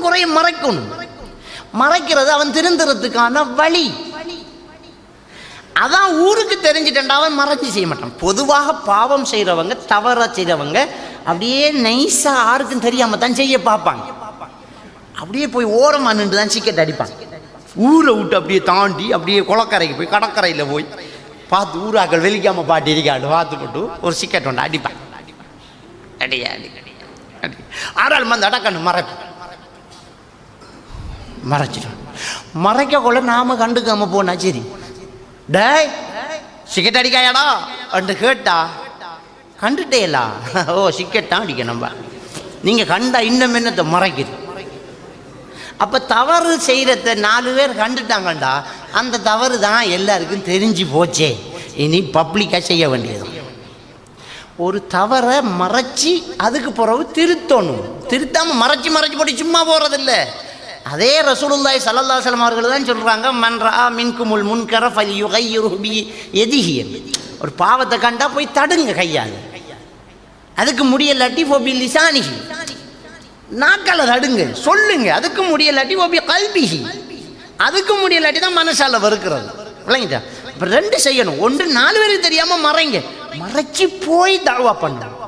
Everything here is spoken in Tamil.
குறையும் மறைக்கணும். மறைக்கிறது அவன் திருந்துறதுக்கான வழி. அதான் ஊருக்கு தெரிஞ்சிட்டா அவன் மறைச்சி செய்ய மாட்டான். பொதுவாக பாவம் செய்கிறவங்க, தவற செய்கிறவங்க அப்படியே நைஸாக யாருக்கும் தெரியாமல் தான் செய்ய பார்ப்பாங்க. அப்படியே போய் ஓரமாக நின்று தான் சிக்கெட் அடிப்பாங்க. ஊரை விட்டு அப்படியே தாண்டி அப்படியே குளக்கரைக்கு போய் கடற்கரையில் போய் பார்த்து ஊராக்கள் வெளிக்காமல் பாட்டி இருக்காண்டு பார்த்து போட்டு ஒரு சிக்கெட் ஒன்று அடிப்பாங்க. அடியா அடி அடி ஆறாள் மந்த அடக்கண்ணு மறைச்சிடும். மறைக்கக்குள்ள நாம கண்டுக்காம போனா சரி, டேய் சிக்கெட் அடிக்காயாடா அண்டு கேட்டா கண்டுட்டேலா, ஓ சிக்கெட்டான் அடிக்க நம்ம நீங்கள் கண்டா இன்னும் என்னத்தை மறைக்குது. அப்போ தவறு செய்கிறத 4 பேர் கண்டுட்டாங்கண்டா அந்த தவறு தான் எல்லாருக்கும் தெரிஞ்சு போச்சே, இனி பப்ளிக்காக செய்ய வேண்டியது. ஒரு தவறை மறைச்சி அதுக்கு பிறகு திருத்தணும். திருத்தாமல் மறைச்சி போட்டு சும்மா போகிறதில்ல. அதே ரசூலுல்லாஹி ஸல்லல்லாஹு அலைஹி வஸல்லம் அவர்கள் தான் சொல்கிறாங்க, மன் ரஆ மின்குமுல் முன்கர ஃபல்யுகையிர்ஹு பியதிஹி. ஒரு பாவத்தை கண்டா போய் தடுங்க கையால். அதுக்கு முடியலாட்டி ஃபபி லிசானிஹி, நாக்கால தடுங்க சொல்லுங்க. அதுக்கு முடியலாட்டி ஃபபி கல்பிஹி, அதுக்கு முடியலாட்டி தான் மனசால வெறுக்கிறது. விளங்கிட்டா? இப்போ 2 செய்யணும். ஒன்று 4 பேருக்கு தெரியாமல் மறைங்க, மறைச்சி போய் தஅவா பண்ணணும்.